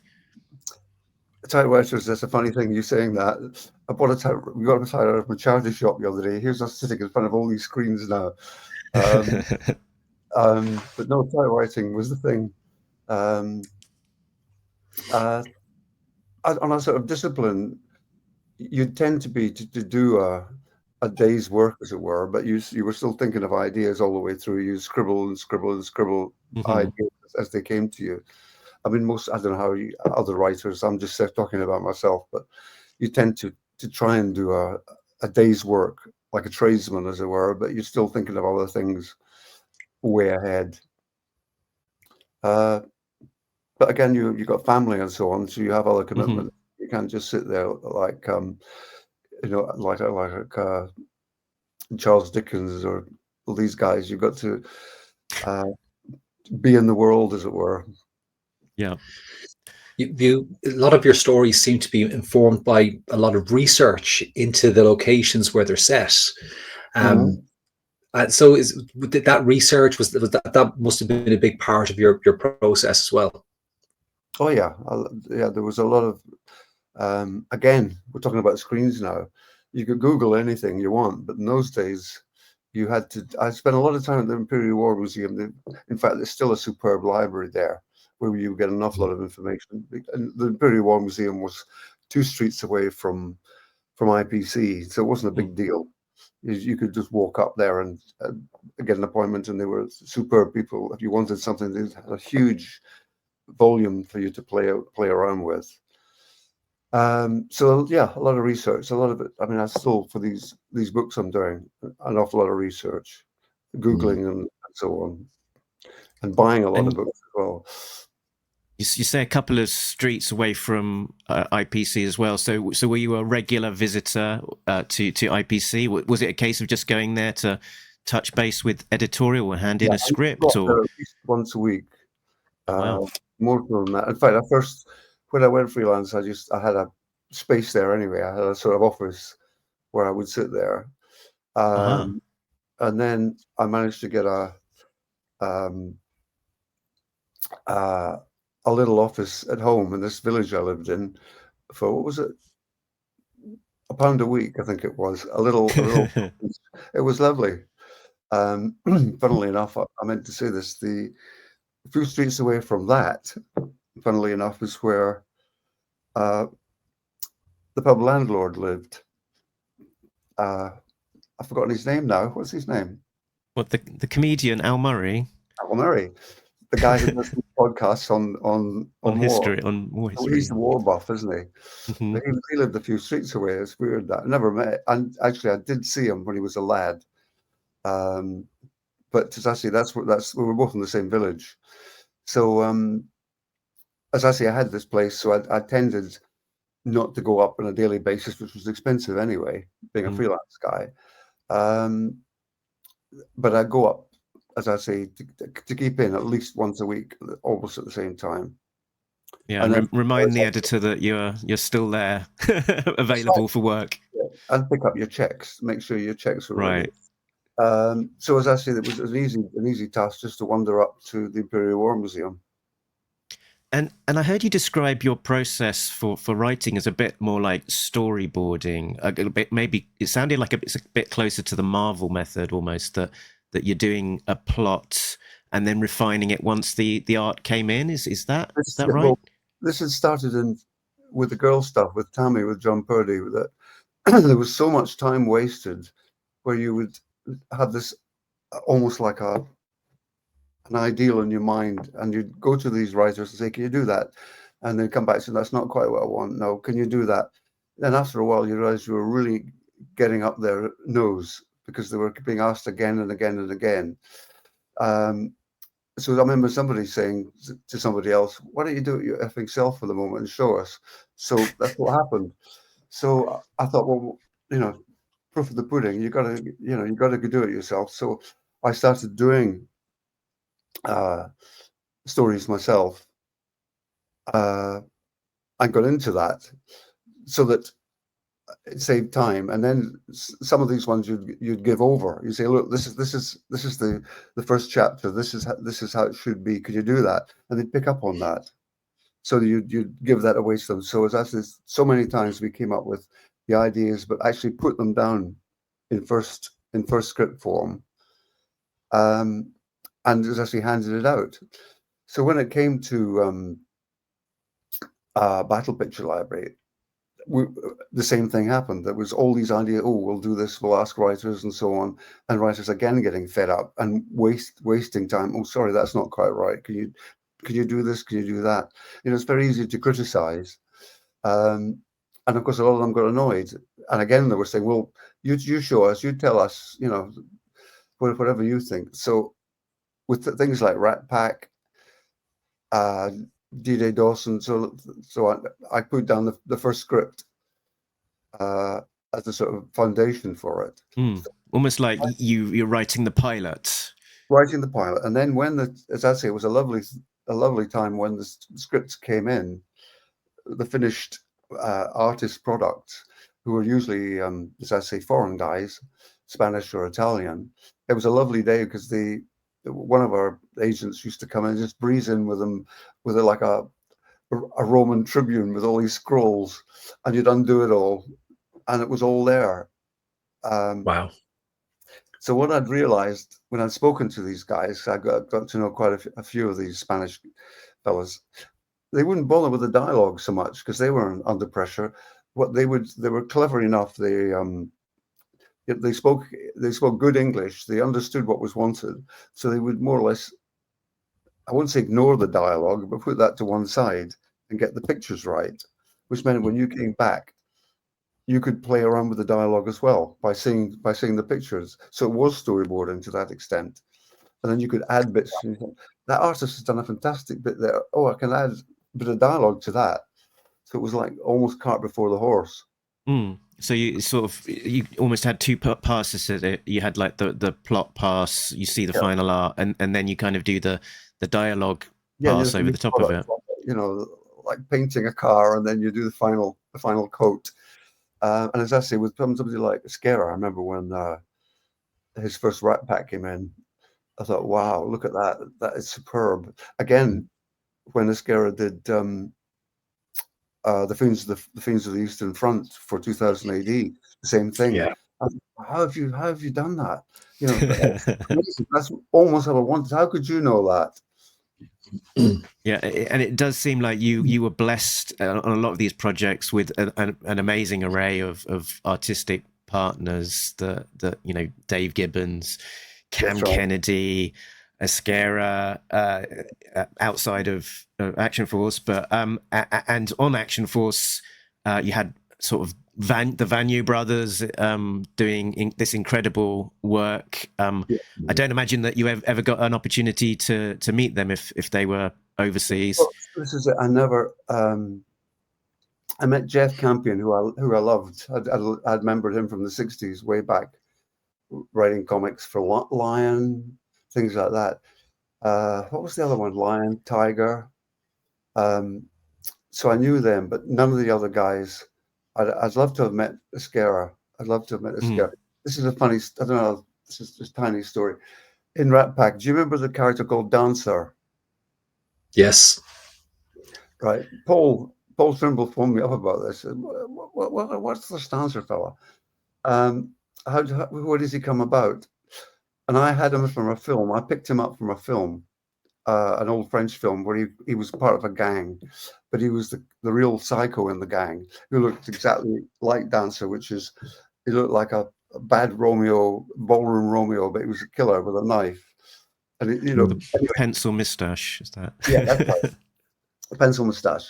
Typewriters, that's a funny thing, you saying that. We got a typewriter out of my charity shop the other day. Here's us sitting in front of all these screens now. But no, typewriting was the thing. On a sort of discipline, you'd tend to do a day's work, as it were, but you were still thinking of ideas all the way through. You scribble and scribble and scribble ideas as they came to you. I mean, I don't know how other writers, I'm just talking about myself, but you tend to try and do a day's work, like a tradesman, as it were, but you're still thinking of other things way ahead. But again, you've got family and so on, so you have other commitments. You can't just sit there like Charles Dickens or all these guys. You've got to be in the world, as it were.
Yeah.
A lot of your stories seem to be informed by a lot of research into the locations where they're set. So that research that must have been a big part of your process as well.
Oh yeah, there was a lot of. Again, we're talking about screens now. You could Google anything you want, but in those days, you had to. I spent a lot of time at the Imperial War Museum. In fact, there's still a superb library there where you get an awful lot of information. And the Imperial War Museum was 2 streets away from IPC, so it wasn't a big deal. You could just walk up there and get an appointment, and they were superb people. If you wanted something, they had a huge volume for you to play around with. So yeah, a lot of research, a lot of it. I mean, I still, for these books I'm doing, an awful lot of research, Googling and so on, and buying a lot of books as well.
You say a couple of streets away from IPC as well. So were you a regular visitor to IPC? Was it a case of just going there to touch base with editorial or hand in a script? Or
at least once a week.
Wow.
More than that. In fact, when I went freelance, I had a space there anyway. I had a sort of office where I would sit there, and then I managed to get a little office at home in this village I lived in for, what was it, £1 a week, I think it was. A little it was lovely. Funnily enough, I meant to say this, a few streets away from that, funnily enough, is where the pub landlord lived. I've forgotten his name now. What's his name?
What, the comedian Al Murray?
Al Murray, the guy who does podcasts on
history,
war.
on war history.
He's the war buff, isn't he?
Mm-hmm.
He lived a few streets away. It's weird that I never met. And actually, I did see him when he was a lad. But it's actually we were both in the same village. So as I say, I had this place, so I tended not to go up on a daily basis, which was expensive anyway, being a freelance guy. But I go up, as I say, to keep in at least once a week, almost at the same time.
Yeah, and remind the editor that you're still there, available for work.
Yeah, and pick up your checks, make sure your checks are
right.
Ready. So as I say, it was an easy task just to wander up to the Imperial War Museum.
And I heard you describe your process for writing as a bit more like storyboarding. A bit, maybe it sounded like it's a bit closer to the Marvel method almost, that you're doing a plot and then refining it once the art came in. Is that right?
Well, this had started with the girl stuff, with Tammy, with John Purdy, that there was so much time wasted where you would have this almost like an ideal in your mind, and you'd go to these writers and say, can you do that? And then come back and say, that's not quite what I want. No, can you do that? Then after a while, you realize you were really getting up their nose because they were being asked again and again and again. So I remember somebody saying to somebody else, why don't you do it your effing self for the moment and show us? So that's what happened. So I thought, well, proof of the pudding, you gotta do it yourself. So I started doing stories myself. I got into that so that it saved time, and then some of these ones you'd give over. You say, look, this is the first chapter. This is how it should be. Could you do that? And they'd pick up on that. So you'd give that away to them. So as actually so many times we came up with the ideas, but actually put them down in first script form, and just actually handed it out. So when it came to Battle Picture Library, the same thing happened. There was all these ideas. Oh, we'll do this. We'll ask writers and so on. And writers again getting fed up and wasting time. Oh, sorry, that's not quite right. Can you do this? Can you do that? It's very easy to criticize. And of course, a lot of them got annoyed. And again, they were saying, well, you show us, you tell us, whatever you think. So with things like Rat Pack, D-Day Dawson, so I put down the first script as a sort of foundation for it.
almost like you're writing the pilot.
Writing the pilot, and then when as I say, it was a lovely time when the scripts came in, the finished artist products, who were usually, as I say, foreign guys, Spanish or Italian. It was a lovely day because one of our agents used to come in and just breeze in with them with like a Roman tribune with all these scrolls, and you'd undo it all, and it was all there.
Wow.
So what I'd realized when I'd spoken to these guys, I got to know quite a few of these Spanish fellas. They wouldn't bother with the dialogue so much because they weren't under pressure. They were clever enough. They spoke good English. They understood what was wanted, so they would more or less, I wouldn't say ignore the dialogue, but put that to one side and get the pictures right, which meant when you came back, you could play around with the dialogue as well by seeing the pictures. So it was storyboarding to that extent, and then you could add bits. That artist has done a fantastic bit there. Oh, I can add a bit of dialogue to that. So it was like almost cart before the horse.
So you almost had two passes at it. You had like the plot pass, you see the final art, and then you kind of do the dialogue pass over the top of it.
You know, like painting a car, and then you do the final coat. And as I say, with somebody like Scara, I remember when his first Rat Pack came in, I thought, wow, look at that. That is superb. Again, when Scara did the Fiends of the Eastern Front for 2000 AD, the same thing.
Yeah.
How have you done that? You know, that's almost how I wanted. How could you know that?
Yeah, and it does seem like you were blessed on a lot of these projects with an amazing array of artistic partners. That Dave Gibbons, Cam Kennedy, Ascara, outside of Action Foirce, but and on Action Foirce, you had sort of the Vanyu brothers doing this incredible work. I don't imagine that you ever got an opportunity to meet them if they were overseas.
Well, this is it. I met Jeff Campion, who I loved. I'd remembered him from the 60s, way back, writing comics for Lion, things like that. What was the other one? Lion, Tiger. So I knew them, but none of the other guys. I'd love to have met Ascara. I'd love to have met Ascara. This is a funny, I don't know, this is just a tiny story. In Rat Pack, do you remember the character called Dancer?
Yes.
Right. Paul Trimble phoned me up about this. What's this Dancer fella? Where does he come about? And I had him from a film. I picked him up from a film, an old French film where he was part of a gang, but he was the real psycho in the gang who looked exactly like Dancer, which is, he looked like a bad Romeo, ballroom Romeo, but he was a killer with a knife. And
the pencil moustache, is that?
Yeah, that's right. A pencil moustache.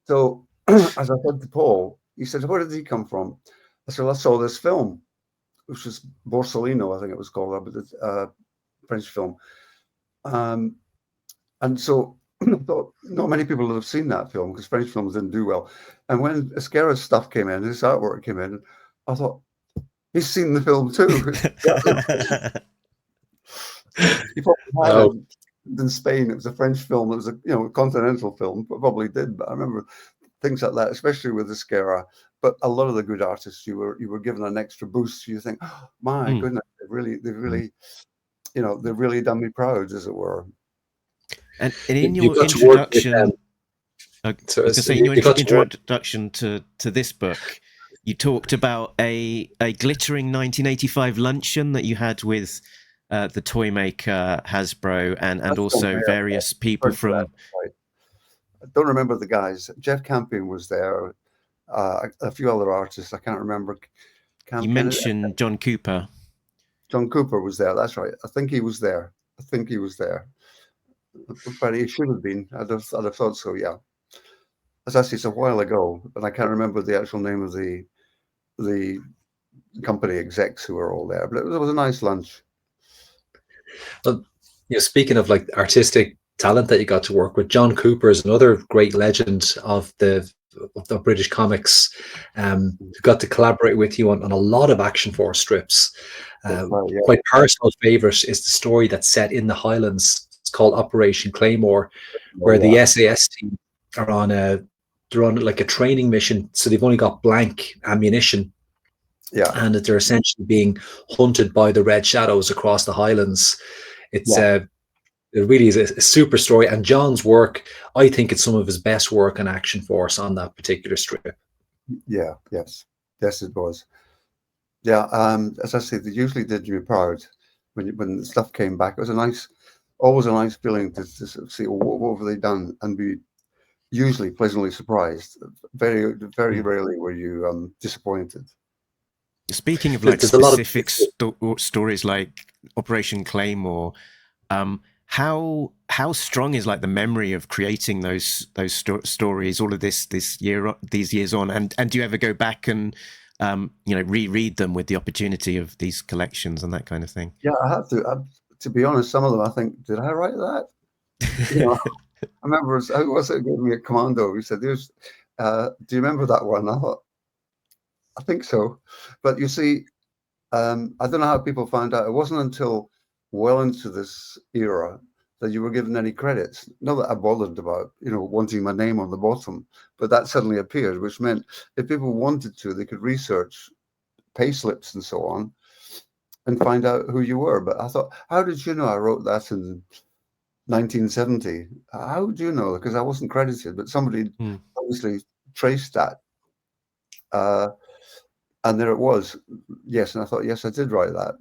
So as I said to Paul, he said, "Where did he come from?" I said, "I saw this film, which was Borsellino, I think it was called, but French film." And so I thought not many people would have seen that film because French films didn't do well. And when Ascara's stuff came in, his artwork came in, I thought, he's seen the film too. He probably had it in Spain. It was a French film. It was a continental film, but probably did. But I remember things like that, especially with Ascara. But a lot of the good artists, you were given an extra boost. You think, oh, my goodness, they've really done me proud, as it were.
And in your introduction, introduction to this book, you talked about a glittering 1985 luncheon that you had with the toy maker Hasbro and also various people from.
I don't remember the guys. Jeff Campion was there. A few other artists. I can't remember.
You mentioned John Cooper.
John Cooper was there. That's right. I think he was there. But he should have been. I'd have thought so. Yeah. As I say, it's a while ago, and I can't remember the actual name of the company execs who were all there. But it was a nice lunch.
Well, speaking of like artistic talent that you got to work with, John Cooper is another great legend of the the British comics. Got to collaborate with you on a lot of Action Foirce strips. My personal favorite is the story that's set in the Highlands. It's called Operation Claymore, where the SAS team are they're on like a training mission, so they've only got blank ammunition. Yeah, and that they're essentially being hunted by the Red Shadows across the Highlands. It's it really is a super story, and John's work, I think it's some of his best work on Action Foirce on that particular strip.
Yeah, yes, it was. Yeah, as I said, it usually did me proud when the stuff came back. It was always a nice feeling to see what have they done and be usually pleasantly surprised. Very, very rarely were you disappointed.
Speaking of like specific stories like Operation Claymore, how strong is like the memory of creating those stories all of these years on, and do you ever go back and reread them with the opportunity of these collections and that kind of thing?
Yeah, I have to be honest, some of them I think, did I write that? I remember who was it gave me a commando. He said, do you remember that one? I thought, I think so. But you see, I don't know how people found out. It wasn't until well into this era that you were given any credits. Not that I bothered about, wanting my name on the bottom, but that suddenly appeared, which meant if people wanted to, they could research pay slips and so on and find out who you were. But I thought, how did you know I wrote that in 1970? How do you know? Because I wasn't credited, but somebody obviously traced that. And there it was. Yes, and I thought, yes, I did write that.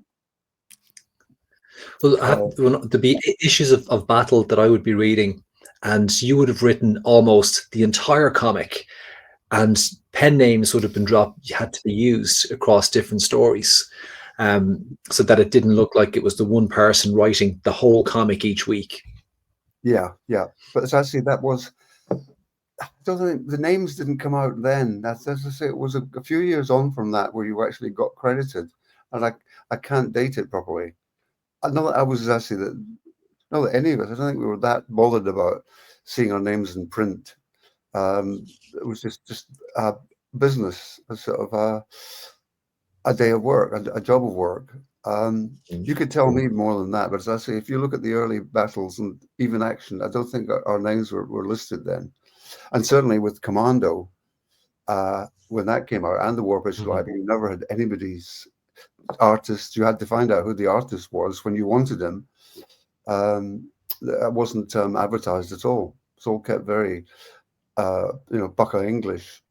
Well, there'd be issues of Battle that I would be reading, and you would have written almost the entire comic, and pen names would have been dropped, had to be used across different stories, so that it didn't look like it was the one person writing the whole comic each week.
Yeah. But as I say, that was, I don't think the names didn't come out then. That's as I say, it was a few years on from that where you actually got credited, and I can't date it properly. I know that I was actually not that any of us, I don't think we were that bothered about seeing our names in print. It was just a business, a sort of a day of work, a job of work. You could tell me more than that, but as I say, if you look at the early battles and even Action, I don't think our names were listed then. And certainly with Commando, when that came out, and the War Pistol, I mean, you never had anybody's artist. You had to find out who the artist was when you wanted him. That wasn't advertised at all. It's all kept very, Buckeye English.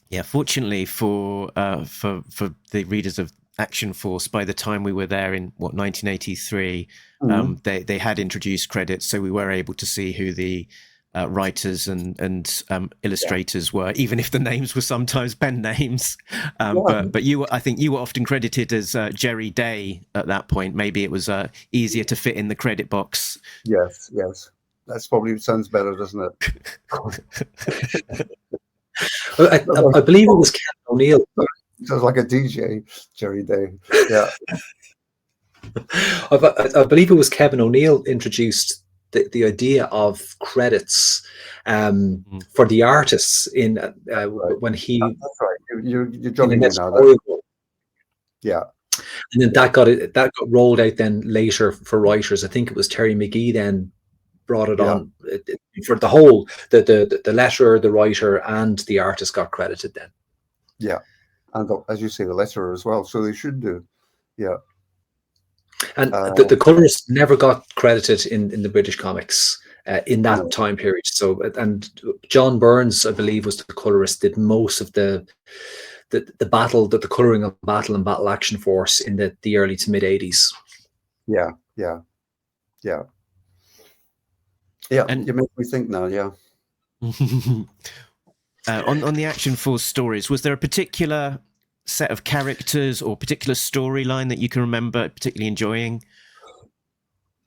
Yeah, fortunately for the readers of Action Foirce, by the time we were there in 1983, they had introduced credits, so we were able to see who the writers and illustrators were, even if the names were sometimes pen names. But I think you were often credited as Gerry Day at that point. Maybe it was easier to fit in the credit box.
Yes. That's probably sounds better, doesn't it?
I believe it was Kevin O'Neill.
Sounds like a DJ, Gerry Day. Yeah.
I believe it was Kevin O'Neill introduced the idea of credits for the artists in when he.
That's right. You're jumping in now. Yeah.
And then that got rolled out then later for writers. I think it was Terry McGee then brought it on for the whole the letterer, the writer, and the artist got credited then.
Yeah, and as you say, the letterer as well. So they should do. Yeah.
And the colorist never got credited in the British comics in that time period. So, and John Burns, I believe, was the colorist, did most of the battle, the coloring of Battle and Battle Action Foirce in the early to mid 80s.
Yeah. And you make me think now. Yeah.
On the Action Foirce stories, was there a particular set of characters or particular storyline that you can remember particularly enjoying?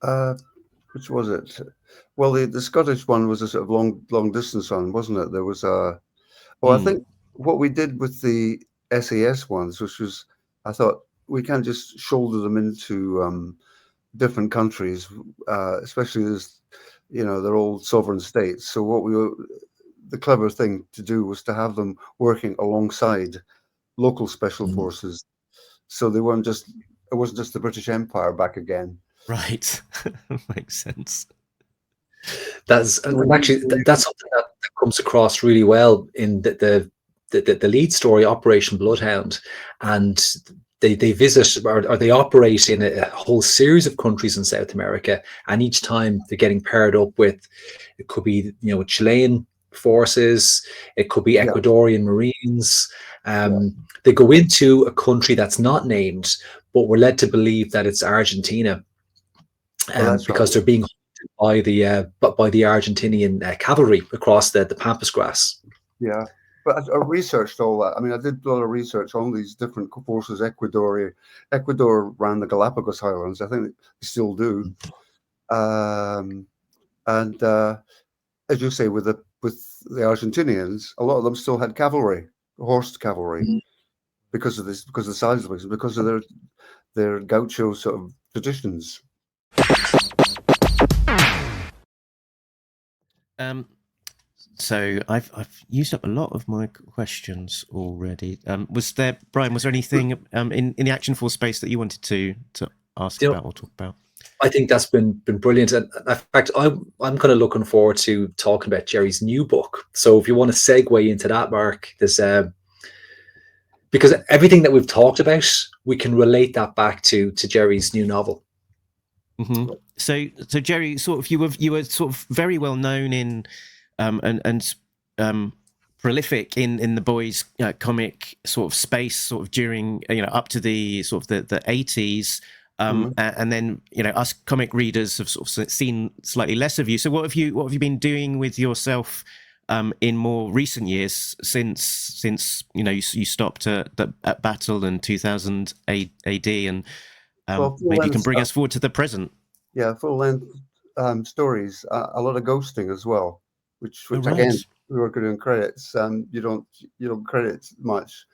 Which was it? Well, the Scottish one was a sort of long distance one, wasn't it? There was I think what we did with the SAS ones, which was, I thought, we can't just shoulder them into different countries, especially as they're all sovereign states. So the clever thing to do was to have them working alongside local special forces, so they weren't just. It wasn't just the British Empire back again.
Right. Makes sense.
That's actually that's something that comes across really well in the lead story, Operation Bloodhound, and they visit or they operate in a whole series of countries in South America, and each time they're getting paired up with, it could be Chilean forces, it could be Ecuadorian Marines. They go into a country that's not named, but we're led to believe that it's Argentina, because they're being by the Argentinian cavalry across the Pampas grass.
Yeah, but I researched all that. I mean, I did a lot of research on these different forces. Ecuador ran the Galapagos Islands. I think they still do. And as you say, with the Argentinians, a lot of them still had cavalry, horsed cavalry, because of this, because of the size of it, because of their gaucho sort of traditions.
So I've used up a lot of my questions already. Was there anything in the Action Foirce space that you wanted to ask about or talk about?
I think that's been brilliant, and in fact, I'm kind of looking forward to talking about Gerry's new book. So if you want to segue into that, Mark, there's because everything that we've talked about, we can relate that back to Gerry's new novel.
Mm-hmm. So Gerry, sort of, you were sort of very well known in and prolific in the boys comic sort of space, sort of during up to the sort of the 80s, and then us comic readers have sort of seen slightly less of you. So what have you been doing with yourself in more recent years since you stopped at Battle in 2000 AD, and maybe you can bring us forward to the present.
Yeah, full-length stories, a lot of ghosting as well, which
right.
Again, we were doing credits. You don't credit much,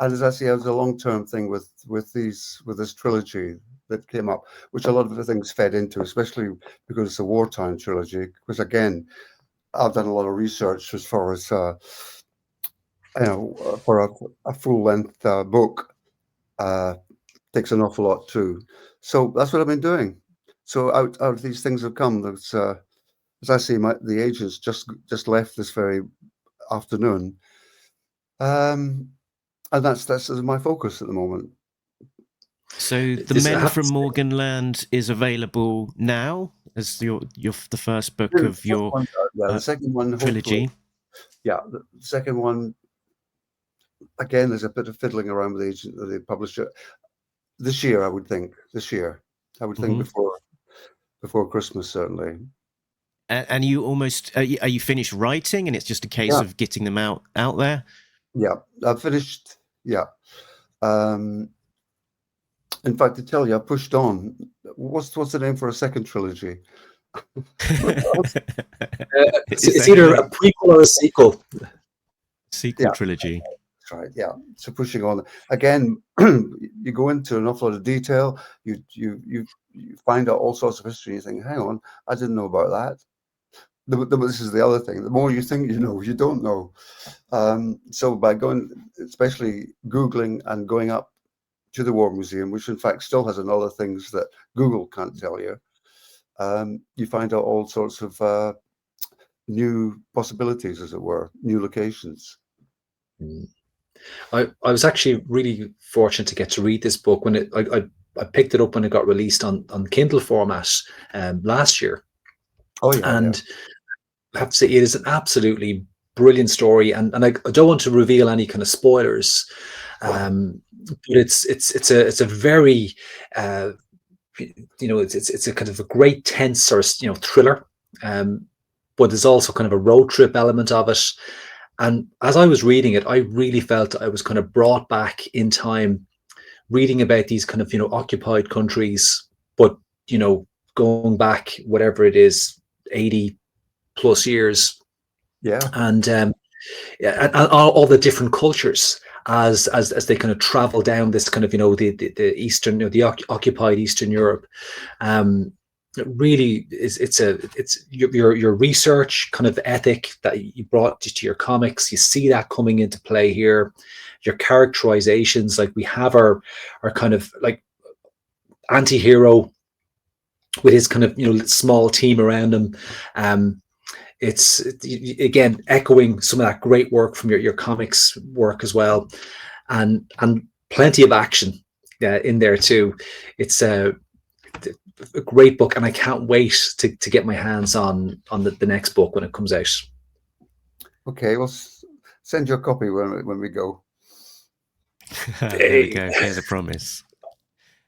and as I say, it was a long-term thing with this trilogy that came up, which a lot of the things fed into, especially because it's a wartime trilogy. Because again, I've done a lot of research as far as for a full-length book takes an awful lot too. So that's what I've been doing. So out of these things have come. That's as I say, the agents just left this very afternoon, and that's my focus at the moment.
So the Men from Morganland is available now as the first book of your
the second one
trilogy.
Yeah, the second one. Again, there's a bit of fiddling around with the agent that they published it this year. I would think before Christmas, certainly.
And you almost are you finished writing, and it's just a case of getting them out there?
Yeah, I've finished. Yeah. In fact, to tell you, I pushed on. What's the name for a second trilogy?
It's either a prequel or a sequel.
Trilogy.
That's right. Yeah. So pushing on again, you go into an awful lot of detail. You find out all sorts of history. You think, hang on, I didn't know about that. This is the other thing. The more you think you know, you don't know. So by going, especially Googling and going up to the War Museum, which in fact still has other things that Google can't tell you, you find out all sorts of new possibilities, as it were, new locations.
I was actually really fortunate to get to read this book when I picked it up when it got released on Kindle format last year.
Oh yeah,
and I have to say it is an absolutely brilliant story, and I don't want to reveal any kind of spoilers, but it's a very it's a kind of a great tense sort of thriller, but there's also kind of a road trip element of it. And as I was reading it, I really felt I was kind of brought back in time, reading about these kind of occupied countries, but going back whatever it is, 80 plus years, and all the different cultures as they kind of travel down this kind of the eastern, the occupied Eastern Europe, and it really is. It's your research kind of ethic that you brought to your comics. You see that coming into play here. Your characterizations, like we have our kind of like anti-hero with his kind of small team around him. It's again echoing some of that great work from your comics work as well, and plenty of action in there too. It's a great book, and I can't wait to get my hands on the next book when it comes out.
Okay, we'll send you a copy when we go.
There we go. There's a promise.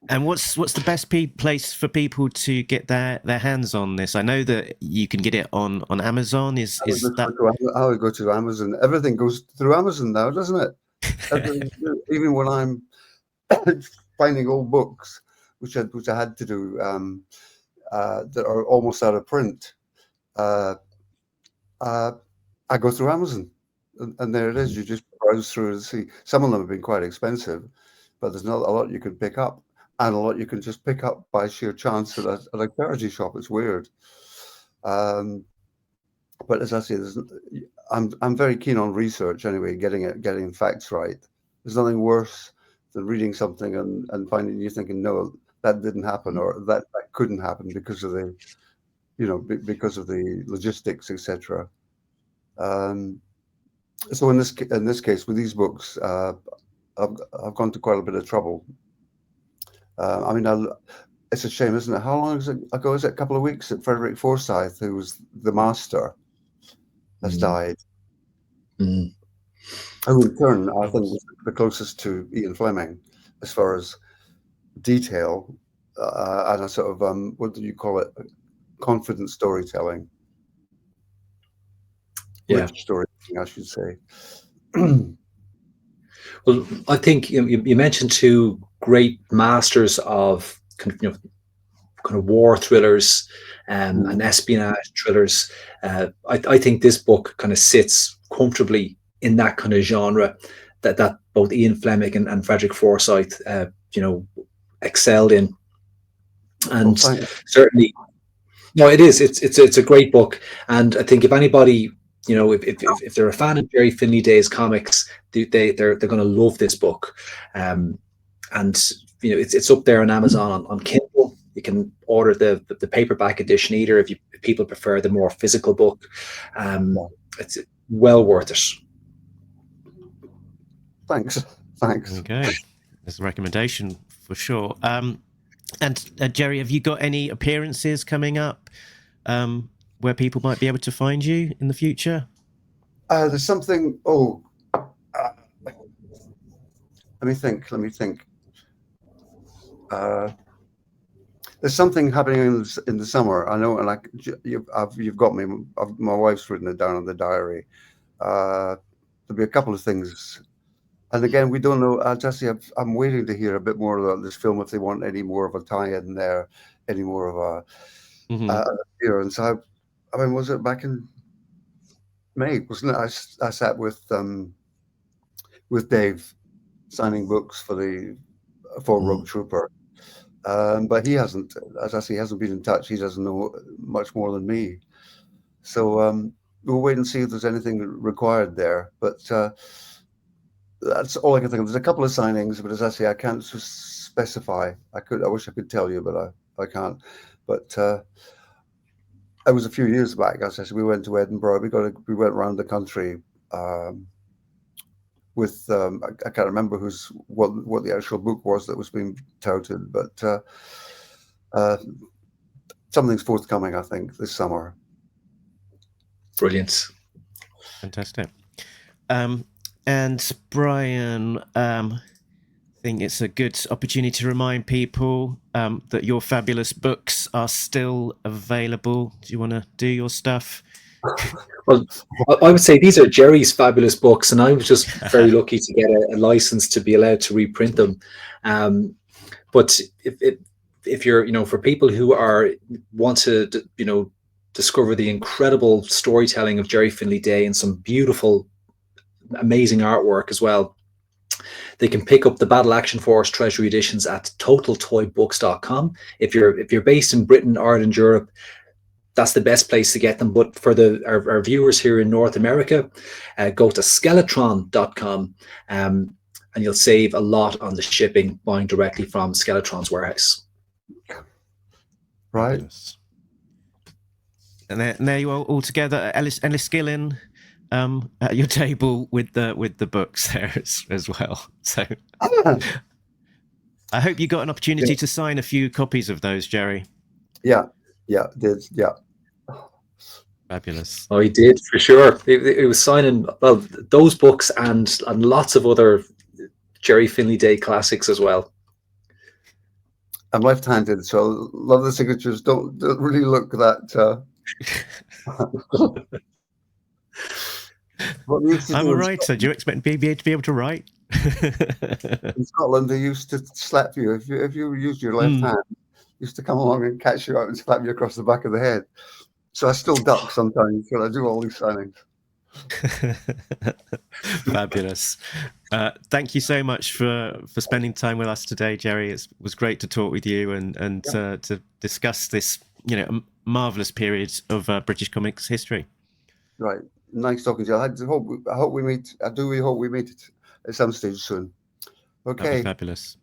And what's the best place for people to get their hands on this? I know that you can get it on Amazon. Is that?
I would go to Amazon. Everything goes through Amazon now, doesn't it? Even when I'm finding old books, which I had to do, that are almost out of print, I go through Amazon, and there it is. You just browse through and see. Some of them have been quite expensive, but there's not a lot you can pick up. And a lot you can just pick up by sheer chance at a charity shop. It's weird, but as I say, I'm very keen on research anyway. Getting facts right. There's nothing worse than reading something and finding you thinking, no, that didn't happen, or that couldn't happen because of the, because of the logistics, etc. So in this case, with these books, I've gone to quite a bit of trouble. I mean, it's a shame, isn't it? How long ago is it? A couple of weeks that Frederick Forsyth, who was the master, has died.
Mm.
Who in turn, I think, was the closest to Ian Fleming as far as detail and a sort of, what do you call it? Confident storytelling.
Yeah.
Rich storytelling, I should say.
Well, I think you mentioned two great masters of kind of war thrillers and espionage thrillers. I think this book kind of sits comfortably in that kind of genre that both Ian Fleming and Frederick Forsyth, excelled in. And certainly, no, it is. It's a great book, and I think if anybody, if they're a fan of Gerry Finley-Day's comics, they're going to love this book. And it's up there on Amazon on Kindle. You can order the paperback edition either if people prefer the more physical book. It's well worth it.
Thanks.
Okay, there's a recommendation for sure. And Gerry, have you got any appearances coming up where people might be able to find you in the future?
There's something. Let me think. There's something happening in the summer. I know, and you've got me. My wife's written it down on the diary. There'll be a couple of things, and again, we don't know. I'm waiting to hear a bit more about this film. If they want any more of a tie-in there, any more of a appearance. I mean, was it back in May? Wasn't it? I sat with Dave signing books for Rogue Trooper. But he hasn't, as I say, he hasn't been in touch. He doesn't know much more than me. So we'll wait and see if there's anything required there. But that's all I can think of. There's a couple of signings, but as I say, I can't specify. I wish I could tell you, but I can't. But it was a few years back. As I said, we went to Edinburgh. We went around the country with I can't remember what the actual book was that was being touted, but something's forthcoming, I think, this summer.
Brilliant.
Fantastic. And Brian, I think it's a good opportunity to remind people that your fabulous books are still available. Do you want to do your stuff?
Well, I would say these are Gerry's fabulous books, and I was just very lucky to get a license to be allowed to reprint them. But if you're, for people who want to, discover the incredible storytelling of Gerry Finley-Day and some beautiful, amazing artwork as well, They can pick up the Battle Action Foirce Treasury editions at totaltoybooks.com. If you're based in Britain, Ireland, Europe, that's the best place to get them. But for our viewers here in North America, go to skeletron.com, and you'll save a lot on the shipping buying directly from Skeletron's warehouse.
Right.
Yes. And there you are, all together, Ellis Gillen, at your table with the books there as well. So I hope you got an opportunity to sign a few copies of those, Gerry.
Yeah, did.
Fabulous.
Oh, he did, for sure. He was signing, well, those books and lots of other Gerry Finley-Day classics as well.
I'm left-handed, so a lot of the signatures don't really look that. What we used to
I'm
do
a
in
writer. Do you expect me to be able to write?
In Scotland, they used to slap you if you used your left hand. Used to come along and catch you out and slap you across the back of the head. So I still duck sometimes when I do all these signings.
Fabulous. Thank you so much for spending time with us today, Gerry. It was great to talk with you and to discuss this, marvelous period of British comics history.
Right. Nice talking to you. I hope we meet. We hope we meet at some stage soon. Okay.
That'd be fabulous.